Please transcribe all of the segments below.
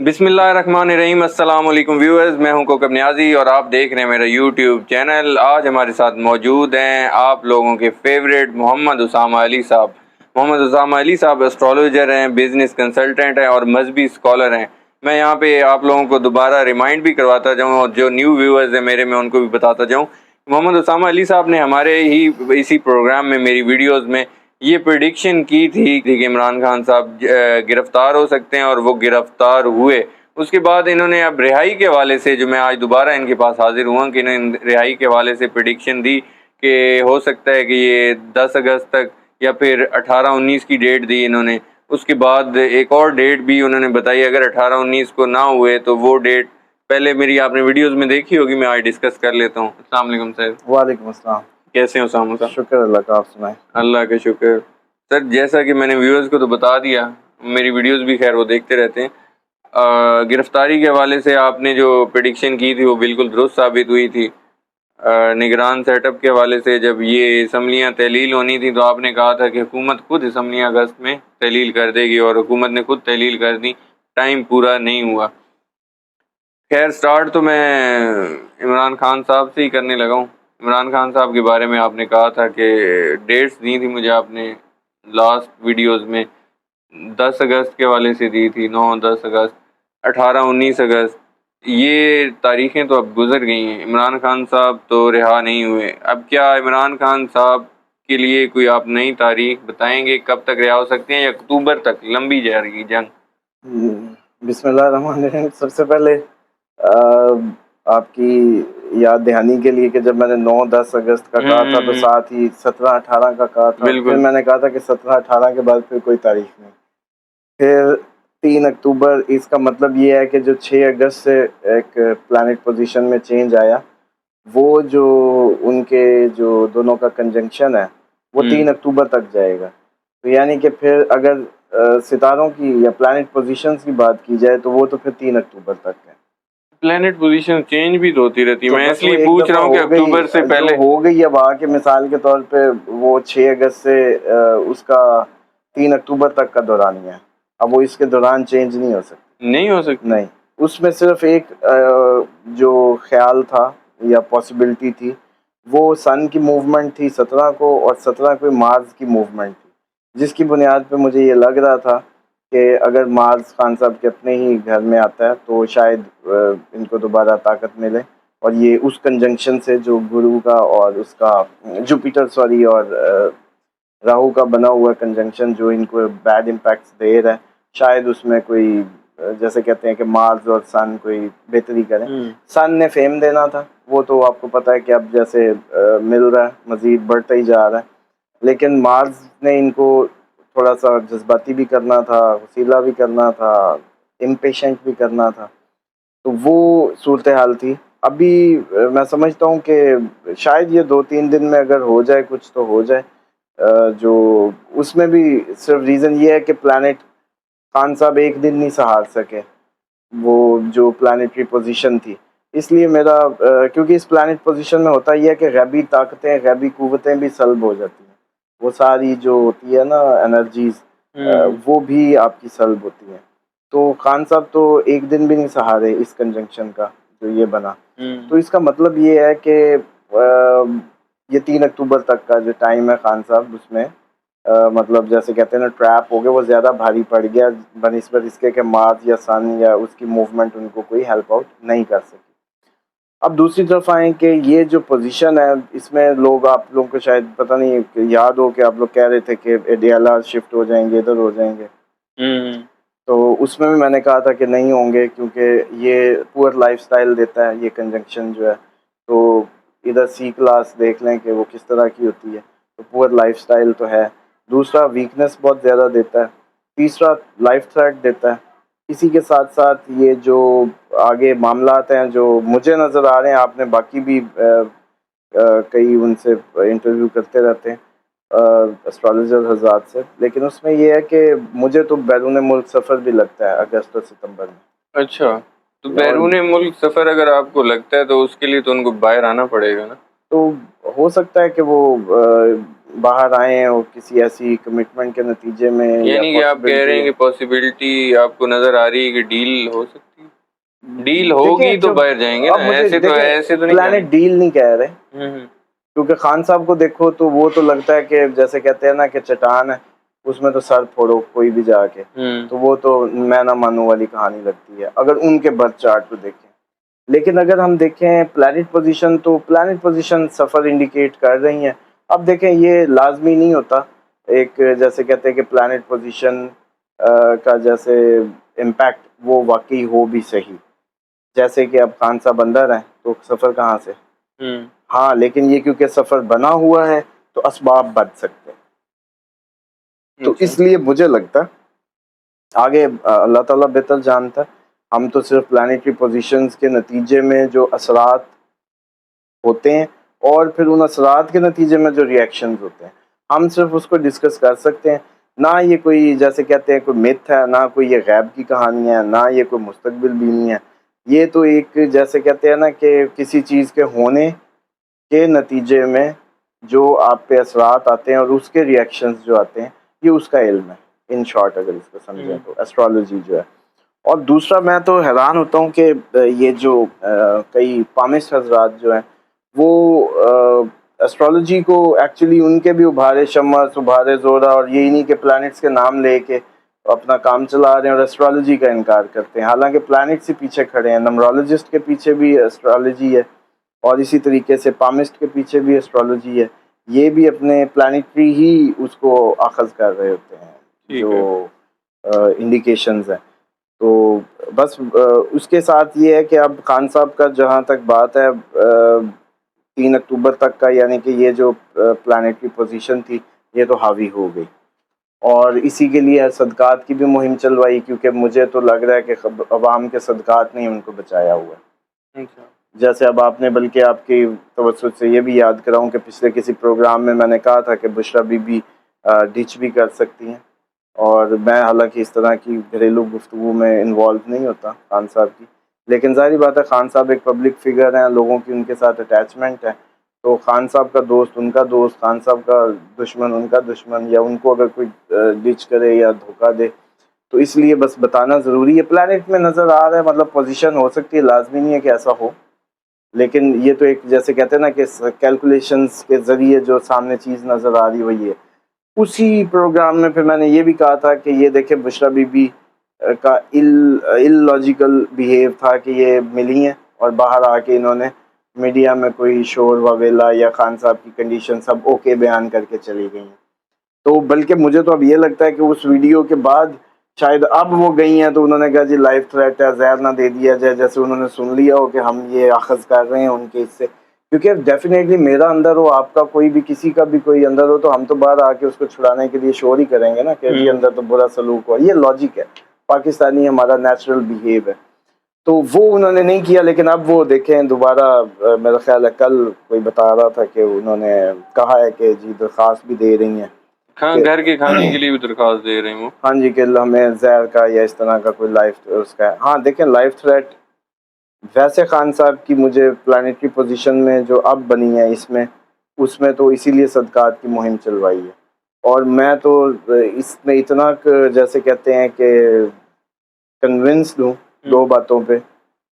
بسم اللہ الرحمن الرحیم۔ السلام علیکم ویورز، میں ہوں کوکب نیازی اور آپ دیکھ رہے ہیں میرا یوٹیوب چینل۔ آج ہمارے ساتھ موجود ہیں آپ لوگوں کے فیوریٹ محمد اسامہ علی صاحب۔ محمد اسامہ علی صاحب اسٹرالوجر ہیں، بزنس کنسلٹنٹ ہیں اور مذہبی اسکالر ہیں۔ میں یہاں پہ آپ لوگوں کو دوبارہ ریمائنڈ بھی کرواتا جاؤں اور جو نیو ویورز ہیں میرے، میں ان کو بھی بتاتا جاؤں۔ محمد اسامہ علی صاحب نے ہمارے ہی اسی پروگرام میں، میری ویڈیوز میں یہ پریڈکشن کی تھی کہ عمران خان صاحب گرفتار ہو سکتے ہیں، اور وہ گرفتار ہوئے۔ اس کے بعد انہوں نے اب رہائی کے حوالے سے، جو میں آج دوبارہ ان کے پاس حاضر ہوا کہ انہوں نے رہائی کے حوالے سے پریڈکشن دی کہ ہو سکتا ہے کہ یہ 10 اگست تک یا پھر 18-19 کی ڈیٹ دی انہوں نے۔ اس کے بعد ایک اور ڈیٹ بھی انہوں نے بتائی، اگر 18-19 کو نہ ہوئے تو وہ ڈیٹ پہلے میری آپ نے ویڈیوز میں دیکھی ہوگی، میں آج ڈسکس کر لیتا ہوں۔ السلام علیکم سر۔ وعلیکم السلام۔ کیسے ہیں اسامہ صاحب؟ شکر اللہ کا، آپ سنائیں۔ اللہ کا شکر۔ سر جیسا کہ میں نے ویورز کو تو بتا دیا، میری ویڈیوز بھی خیر وہ دیکھتے رہتے ہیں، گرفتاری کے حوالے سے آپ نے جو پریڈکشن کی تھی وہ بالکل درست ثابت ہوئی تھی۔ نگران سیٹ اپ کے حوالے سے جب یہ اسمبلیاں تحلیل ہونی تھی تو آپ نے کہا تھا کہ حکومت خود اسمبلیاں اگست میں تحلیل کر دے گی، اور حکومت نے خود تحلیل کر دی، ٹائم پورا نہیں ہوا۔ خیر سٹارٹ تو میں عمران خان صاحب سے ہی کرنے لگا ہوں۔ عمران خان صاحب کے بارے میں آپ نے کہا تھا کہ ڈیٹس دی تھی مجھے آپ نے لاسٹ ویڈیوز میں، 10 اگست کے حوالے سے دی تھی، 9-10 اگست، 18-19 اگست۔ یہ تاریخیں تو اب گزر گئی ہیں، عمران خان صاحب تو رہا نہیں ہوئے۔ اب کیا عمران خان صاحب کے لیے کوئی آپ نئی تاریخ بتائیں گے کب تک رہا ہو سکتے ہیں، یا اکتوبر تک لمبی جا رہی جنگ؟ بسم اللہ الرحمن الرحیم۔ سب سے پہلے آپ کی یاد دہانی کے لیے کہ جب میں نے 9-10 اگست کا کہا تھا تو ساتھ ہی 17-18 کا کہا تھا، پھر میں نے کہا تھا کہ 17-18 کے بعد پھر کوئی تاریخ نہیں، پھر 3 اکتوبر۔ اس کا مطلب یہ ہے کہ جو 6 اگست سے ایک پلانٹ پوزیشن میں چینج آیا، وہ جو ان کے جو دونوں کا کنجنکشن ہے وہ 3 اکتوبر تک جائے گا۔ تو یعنی کہ پھر اگر ستاروں کی یا پلانٹ پوزیشنز کی بات کی جائے تو وہ تو پھر 3 اکتوبر تک ہے۔ پلانٹ پوزیشن چینج بھی تو ہوتی رہتی ہے، میں اس لیے پوچھ رہا ہوں کہ اکتوبر سے پہلے ہو گئی اب آ کے مثال کے طور پہ وہ 6 اگست سے اس کا 3 اکتوبر تک کا دورانیہ ہے، اب وہ اس کے دوران چینج نہیں ہو سکتی۔ نہیں ہو سکتی؟ نہیں، اس میں صرف ایک جو خیال تھا یا پاسبلٹی تھی وہ سن کی موومنٹ تھی 17 کو، اور 17 کو مارس کی موومنٹ تھی، جس کی بنیاد پہ مجھے یہ لگ رہا تھا کہ اگر مارس خان صاحب کے اپنے ہی گھر میں آتا ہے تو شاید ان کو دوبارہ طاقت ملے، اور یہ اس کنجنکشن سے جو گرو کا اور اس کا جوپیٹر اور راہو کا بنا ہوا کنجنکشن جو ان کو بیڈ امپیکٹس دے رہا ہے، شاید اس میں کوئی جیسے کہتے ہیں کہ مارس اور سن کوئی بہتری کریں۔ سن نے فیم دینا تھا، وہ تو آپ کو پتہ ہے کہ اب جیسے مل رہا ہے، مزید بڑھتا ہی جا رہا ہے، لیکن مارس نے ان کو تھوڑا سا جذباتی بھی کرنا تھا، وسیلہ بھی کرنا تھا، امپیشنٹ بھی کرنا تھا، تو وہ صورتحال تھی۔ ابھی میں سمجھتا ہوں کہ شاید یہ 2-3 دن میں اگر ہو جائے کچھ تو ہو جائے، جو اس میں بھی صرف ریزن یہ ہے کہ پلانٹ خان صاحب ایک دن نہیں سہار سکے وہ جو پلانٹری پوزیشن تھی، اس لیے میرا کیونکہ اس پلانٹ پوزیشن میں ہوتا یہ ہے کہ غیبی طاقتیں، غیبی قوتیں بھی سلب ہو جاتی ہیں، وہ ساری جو ہوتی ہے نا انرجیز، وہ بھی آپ کی سلب ہوتی ہیں، تو خان صاحب تو ایک دن بھی نہیں سہارے اس کنجنکشن کا جو یہ بنا۔ تو اس کا مطلب یہ ہے کہ یہ 3 اکتوبر تک کا جو ٹائم ہے خان صاحب، اس میں مطلب جیسے کہتے ہیں نا ٹریپ ہو گیا، وہ زیادہ بھاری پڑ گیا بنسبت اس کے کہ مارس یا سن یا اس کی موومنٹ ان کو کوئی ہیلپ آؤٹ نہیں کر سکی۔ اب دوسری طرف آئیں کہ یہ جو پوزیشن ہے اس میں لوگ، آپ لوگوں کو شاید پتہ نہیں یاد ہو کہ آپ لوگ کہہ رہے تھے کہ ADLR شفٹ ہو جائیں گے، ادھر ہو جائیں گے، تو اس میں بھی میں نے کہا تھا کہ نہیں ہوں گے، کیونکہ یہ پور لائف سٹائل دیتا ہے یہ کنجنکشن جو ہے، تو ادھر سی کلاس دیکھ لیں کہ وہ کس طرح کی ہوتی ہے، تو پور لائف سٹائل تو ہے، دوسرا ویکنس بہت زیادہ دیتا ہے، تیسرا لائف تھریٹ دیتا ہے۔ اسی کے ساتھ ساتھ یہ جو آگے معاملات ہیں جو مجھے نظر آ رہے ہیں، آپ نے باقی بھی کئی ان سے انٹرویو کرتے رہتے ہیں اسٹرالوجر حضرات سے، لیکن اس میں یہ ہے کہ مجھے تو بیرون ملک سفر بھی لگتا ہے اگست اور ستمبر میں۔ اچھا، تو بیرون ملک سفر اگر آپ کو لگتا ہے تو اس کے لیے تو ان کو باہر آنا پڑے گا نا؟ تو ہو سکتا ہے کہ وہ باہر آئے ہیں اور کسی ایسی کمٹمنٹ کے نتیجے میں, یعنی کہ آپ کہہ رہے ہیں کہ پاسبلٹی آپ کو نظر آ رہی ہے کہ ڈیل ہو سکتی ہے, ڈیل ہوگی تو باہر جائیں گے نا, ایسے تو نہیں پلانٹ ڈیل نہیں کہہ رہے, کیونکہ خان صاحب کو دیکھو تو وہ تو لگتا ہے کہ جیسے کہتے ہیں نا کہ چٹان ہے, اس میں تو سر پھوڑو کوئی بھی جا کے, تو وہ تو میں نہ مانوں والی کہانی لگتی ہے اگر ان کے برتھ چارٹ کو دیکھیں. لیکن اگر ہم دیکھیں پلانٹ پوزیشن, تو پلانٹ پوزیشن سفر انڈیکیٹ کر رہی ہیں. اب دیکھیں یہ لازمی نہیں ہوتا, ایک جیسے کہتے ہیں کہ پلانٹ پوزیشن کا جیسے امپیکٹ وہ واقعی ہو بھی صحیح, جیسے کہ اب خان صاحب اندر ہیں تو سفر کہاں سے, ہاں لیکن یہ کیونکہ سفر بنا ہوا ہے تو اسباب بچ سکتے ہیں. تو اس لیے مجھے لگتا آگے اللہ تعالیٰ بہتر جانتا ہے, ہم تو صرف پلانیٹری پوزیشنز کے نتیجے میں جو اثرات ہوتے ہیں اور پھر ان اثرات کے نتیجے میں جو ریئیکشنز ہوتے ہیں ہم صرف اس کو ڈسکس کر سکتے ہیں. نہ یہ کوئی جیسے کہتے ہیں کوئی میتھ ہے, نہ کوئی یہ غیب کی کہانی ہے, نہ یہ کوئی مستقبل بینی ہے. یہ تو ایک جیسے کہتے ہیں نا کہ کسی چیز کے ہونے کے نتیجے میں جو آپ پہ اثرات آتے ہیں اور اس کے ریئیکشنز جو آتے ہیں, یہ اس کا علم ہے ان شارٹ اگر اس کو سمجھیں تو ایسٹرالوجی جو ہے. اور دوسرا میں تو حیران ہوتا ہوں کہ یہ جو کئی پامسٹ حضرات جو ہیں وہ ایسٹرالوجی کو ایکچولی ان کے بھی ابھارے شمس ابھارے زورا اور یہی نہیں کہ پلانٹس کے نام لے کے اپنا کام چلا رہے ہیں اور ایسٹرالوجی کا انکار کرتے ہیں, حالانکہ پلانٹس ہی پیچھے کھڑے ہیں. نمرولوجسٹ کے پیچھے بھی ایسٹرالوجی ہے اور اسی طریقے سے پامسٹ کے پیچھے بھی ایسٹرالوجی ہے. یہ بھی اپنے پلانٹری ہی اس کو اخذ کر رہے ہوتے ہیں جو انڈیکیشنز ہیں. تو بس اس کے ساتھ یہ ہے کہ اب خان صاحب کا جہاں تک بات ہے 3 اکتوبر تک کا, یعنی کہ یہ جو پلانیٹری پوزیشن تھی یہ تو حاوی ہو گئی, اور اسی کے لیے صدقات کی بھی مہم چلوائی, کیونکہ مجھے تو لگ رہا ہے کہ عوام کے صدقات نے ان کو بچایا ہوا ہے. جیسے اب آپ نے, بلکہ آپ کی توسط سے یہ بھی یاد کراؤں کہ پچھلے کسی پروگرام میں نے کہا تھا کہ بشرا بی بی ڈچ بھی کر سکتی ہیں, اور میں حالانکہ اس طرح کی گھریلو گفتگو میں انوالو نہیں ہوتا خان صاحب کی, لیکن ظاہری بات ہے خان صاحب ایک پبلک فگر ہیں, لوگوں کی ان کے ساتھ اٹیچمنٹ ہے, تو خان صاحب کا دوست ان کا دوست, خان صاحب کا دشمن ان کا دشمن, یا ان کو اگر کوئی ڈچ کرے یا دھوکہ دے تو اس لیے بس بتانا ضروری ہے. پلانٹ میں نظر آ رہا ہے, مطلب پوزیشن ہو سکتی ہے, لازمی نہیں ہے کہ ایسا ہو, لیکن یہ تو ایک جیسے کہتے ہیں نا کہ کیلکولیشنز کے ذریعے جو سامنے چیز نظر آ رہی وہی ہے. اسی پروگرام میں پھر میں نے یہ بھی کہا تھا کہ یہ دیکھیں بشرا بی بی کا لاجیکل بیہیو تھا کہ یہ ملی ہیں اور باہر آ کے انہوں نے میڈیا میں کوئی شور وویلا یا خان صاحب کی کنڈیشن سب اوکے بیان کر کے چلی گئی ہیں. تو بلکہ مجھے تو اب یہ لگتا ہے کہ اس ویڈیو کے بعد شاید اب وہ گئی ہیں تو انہوں نے کہا جی لائف تھریٹ ہے, زہر نہ دے دیا جائے, جیسے انہوں نے سن لیا ہو کہ ہم یہ اخذ کر رہے ہیں ان کے اس سے, کیونکہ ڈیفینیٹلی میرا اندر ہو, آپ کا کوئی بھی, کسی کا بھی کوئی اندر ہو, تو ہم تو باہر آ کے اس کو چھڑانے کے لیے شور ہی کریں گے نا کہ جی اندر تو برا سلوک ہوا. یہ لاجک ہے, پاکستانی ہمارا نیچرل بیہیو ہے. تو وہ انہوں نے نہیں کیا, لیکن اب وہ دیکھیں دوبارہ میرا خیال ہے کل کوئی بتا رہا تھا کہ انہوں نے کہا ہے کہ جی درخواست بھی دے رہی ہیں, گھر کے کھانے کے لیے بھی درخواست دے رہے ہیں وہ, ہاں جی, کہ ہمیں زہر کا یا اس طرح کا کوئی لائف اس کا ہے. ہاں دیکھیں لائف تھریٹ ویسے خان صاحب کی مجھے پلانیٹری پوزیشن میں جو اب بنی ہے اس میں تو اسی لیے صدقات کی مہم چلوائی ہے, اور میں تو اس میں اتنا جیسے کہتے ہیں کہ کنونسڈ ہوں 2 باتوں پہ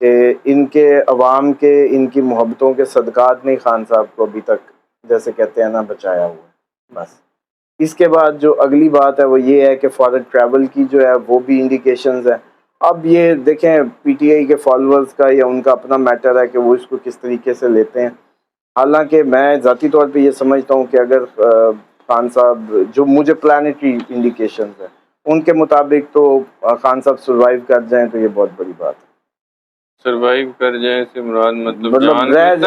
کہ ان کے عوام کے ان کی محبتوں کے صدقات نے خان صاحب کو ابھی تک جیسے کہتے ہیں نا بچایا ہوا ہے. بس اس کے بعد جو اگلی بات ہے وہ یہ ہے کہ فارن ٹریول کی جو ہے وہ بھی انڈیکیشنز ہیں. اب یہ دیکھیں پی ٹی آئی کے فالوورز کا یا ان کا اپنا میٹر ہے کہ وہ اس کو کس طریقے سے لیتے ہیں. حالانکہ میں ذاتی طور پہ یہ سمجھتا ہوں کہ اگر خان صاحب جو مجھے پلانیٹری انڈیکیشنز ہیں ان کے مطابق تو خان صاحب سروائیو کر جائیں تو یہ بہت بڑی بات ہے. سروائیو کر جائیں سے مراد مطلب جان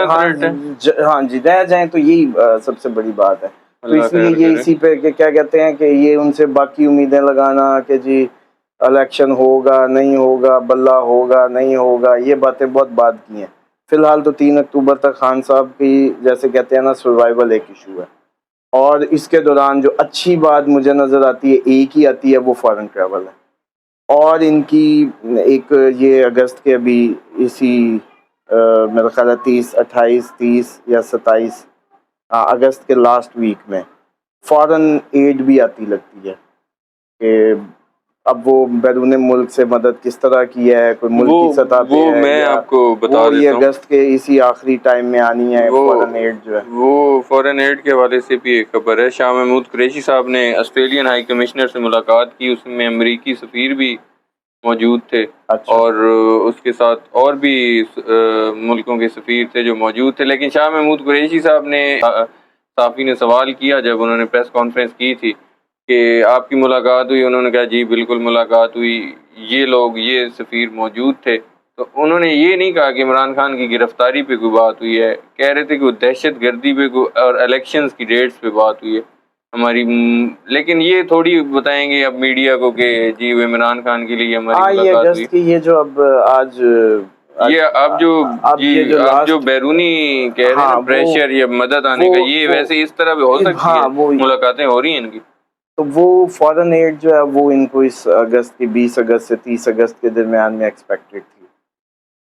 ہاں جی رہ جائیں تو یہی سب سے بڑی بات ہے. تو اس لیے یہ اسی پہ کہ کیا کہتے ہیں کہ یہ ان سے باقی امیدیں لگانا کہ جی الیکشن ہوگا نہیں ہوگا, بلہ ہوگا نہیں ہوگا, یہ باتیں بہت بعد کی ہیں. فی الحال تو 3 اکتوبر تک خان صاحب کی جیسے کہتے ہیں نا سروائیول ایک ایشو ہے, اور اس کے دوران جو اچھی بات مجھے نظر آتی ہے ایک ہی آتی ہے وہ فارن ٹریول ہے. اور ان کی ایک یہ اگست کے ابھی اسی میرا خیال ہے 30 28 30 یا 27 اگست کے لاسٹ ویک میں فوراً ایڈ بھی آتی لگتی ہے کہ اب وہ بیرون ملک سے مدد کس طرح کی ہے, کوئی ملک کی سطح پہ ہے, میں یا آپ کو بتا وہ یہ دیتا ہوں, اگست کے اسی آخری ٹائم میں آنی ہے فوراً ایڈ جو ہے. وہ فورن ایڈ کے حوالے سے بھی ایک خبر ہے. شاہ محمود قریشی صاحب نے آسٹریلین ہائی کمشنر سے ملاقات کی, اس میں امریکی سفیر بھی موجود تھے, اچھا اور اس کے ساتھ اور بھی ملکوں کے سفیر تھے جو موجود تھے. لیکن شاہ محمود قریشی صاحب نے, صحافی نے سوال کیا جب انہوں نے پریس کانفرنس کی تھی کہ آپ کی ملاقات ہوئی, انہوں نے کہا جی بالکل ملاقات ہوئی, یہ لوگ یہ سفیر موجود تھے. تو انہوں نے یہ نہیں کہا کہ عمران خان کی گرفتاری پہ کوئی بات ہوئی ہے, کہہ رہے تھے کہ دہشت گردی پہ اور الیکشنز کی ڈیٹس پہ بات ہوئی ہے ہماری. لیکن یہ تھوڑی بتائیں گے اب میڈیا کو کہ جی وہ عمران خان کے لیے ہماری یہ ملاقات ہوئی. اگست کی یہ جو اب آج یہ اب جو بیرونی کہہ رہے ہیں نا پریشر یا مدد آنے کا, یہ ویسے اس طرح بھی ہو سکتی ہے, ملاقاتیں ہو رہی ہیں ان کی. تو وہ فوراً ایڈ جو ہے وہ ان کو اس اگست کی 20 اگست سے 30 اگست کے درمیان میں ایکسپیکٹڈ تھی.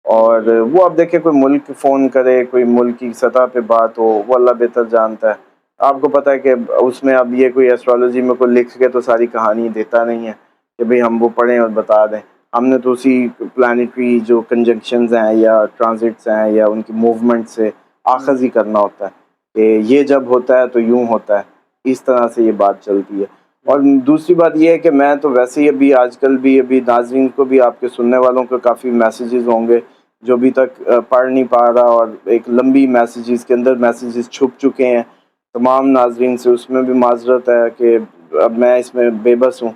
اور وہ اب دیکھیں کوئی ملک فون کرے, کوئی ملک کی سطح پہ بات ہو, وہ اللہ بہتر جانتا ہے. آپ کو پتہ ہے کہ اس میں اب یہ کوئی ایسٹرالوجی میں کوئی لکھ کے تو ساری کہانی دیتا نہیں ہے کہ بھئی ہم وہ پڑھیں اور بتا دیں. ہم نے تو اسی پلانیٹری جو کنجنکشنز ہیں یا ٹرانزٹس ہیں یا ان کی موومنٹ سے آخذ ہی کرنا ہوتا ہے کہ یہ جب ہوتا ہے تو یوں ہوتا ہے, اس طرح سے یہ بات چلتی ہے. اور دوسری بات یہ ہے کہ میں تو ویسے ہی ابھی آج کل بھی ابھی ناظرین کو بھی, آپ کے سننے والوں کو کافی میسیجز ہوں گے جو ابھی تک پڑھ نہیں پا رہا, اور ایک لمبی میسیجز کے اندر میسیجز چھپ چکے ہیں تمام ناظرین سے, اس میں بھی معذرت ہے کہ اب میں اس میں بے بس ہوں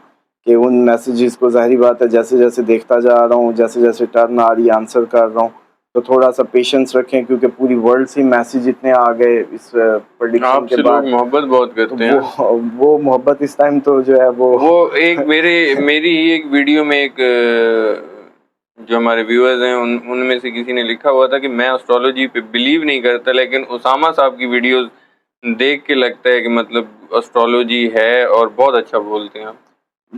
کہ ان میسیجز کو, ظاہری بات ہے جیسے جیسے دیکھتا جا رہا ہوں, جیسے جیسے ٹرن آ رہی آنسر کر رہا ہوں, تو تھوڑا سا پیشنس رکھیں کیونکہ پوری ورلڈ سے میسیج اتنے آ گئے اس پریڈکشن کے بعد. محبت بہت کرتے ہیں, وہ محبت اس ٹائم تو جو ہے وہ ایک میری ہی ایک ویڈیو میں ایک جو ہمارے ویورز ہیں ان میں سے کسی نے لکھا ہوا تھا کہ میں اسٹرالوجی پہ بلیو نہیں کرتا, لیکن اسامہ صاحب کی ویڈیوز دیکھ کے لگتا ہے کہ مطلب اسٹرالوجی ہے اور بہت اچھا بولتے ہیں.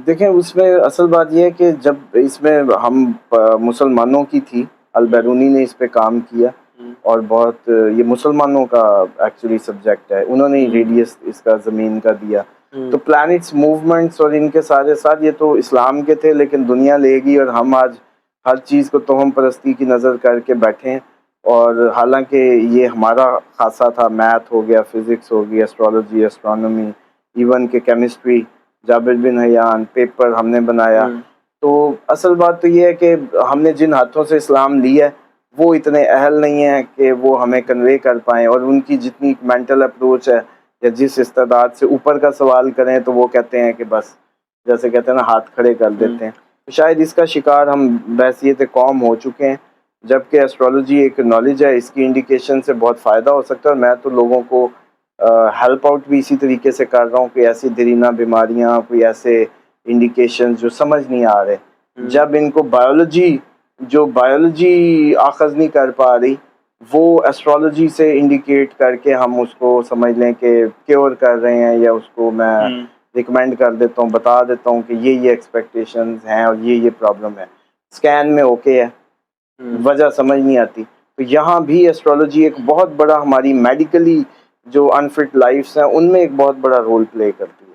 دیکھیں اس میں اصل بات یہ ہے کہ جب اس میں ہم مسلمانوں کی تھی, البیرونی نے اس پہ کام کیا اور بہت یہ مسلمانوں کا ایکچولی سبجیکٹ ہے, انہوں نے ریڈیس اس کا زمین کا دیا. تو پلانٹس موومنٹس اور ان کے سارے ساتھ یہ تو اسلام کے تھے, لیکن دنیا لے گی اور ہم آج ہر چیز کو توہم پرستی کی نظر کر کے بیٹھے ہیں. اور حالانکہ یہ ہمارا خاصہ تھا, میتھ ہو گیا, فزکس ہو گیا, اسٹرالوجی, اسٹرانومی, ایون کہ کیمسٹری, جابر بن حیان پیپر ہم نے بنایا. تو اصل بات تو یہ ہے کہ ہم نے جن ہاتھوں سے اسلام لیا ہے وہ اتنے اہل نہیں ہیں کہ وہ ہمیں کنوے کر پائیں, اور ان کی جتنی مینٹل اپروچ ہے یا جس استعداد سے اوپر کا سوال کریں تو وہ کہتے ہیں کہ بس جیسے کہتے ہیں نا ہاتھ کھڑے کر دیتے ہیں. تو شاید اس کا شکار ہم بحیثیت قوم ہو چکے ہیں, جبکہ ایسٹرالوجی ایک نالج ہے, اس کی انڈیکیشن سے بہت فائدہ ہو سکتا ہے. اور میں تو لوگوں کو ہیلپ آؤٹ بھی اسی طریقے سے کر رہا ہوں کہ ایسی دیرینہ بیماریاں, کوئی ایسے انڈیکیشن جو سمجھ نہیں آ رہے, جب ان کو بایولوجی آخذ نہیں کر پا رہی, وہ ایسٹرالوجی سے انڈیکیٹ کر کے ہم اس کو سمجھ لیں کہ کیور کر رہے ہیں, یا اس کو میں ریکمینڈ کر دیتا ہوں, بتا دیتا ہوں کہ یہ ایکسپیکٹیشنز ہیں اور یہ پرابلم ہے, اسکین میں اوکے ہے, وجہ سمجھ نہیں آتی. تو یہاں بھی ایسٹرالوجی ایک بہت بڑا, ہماری میڈیکلی جو انفٹ لائفس ہیں ان میں ایک بہت بڑا رول پلے کرتی ہے.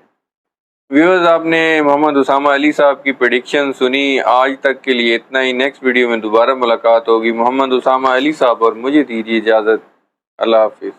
ویورز, آپ نے محمد اسامہ علی صاحب کی پریڈکشن سنی. آج تک کے لیے اتنا ہی, نیکسٹ ویڈیو میں دوبارہ ملاقات ہوگی. محمد اسامہ علی صاحب اور مجھے دیجیے اجازت. اللہ حافظ.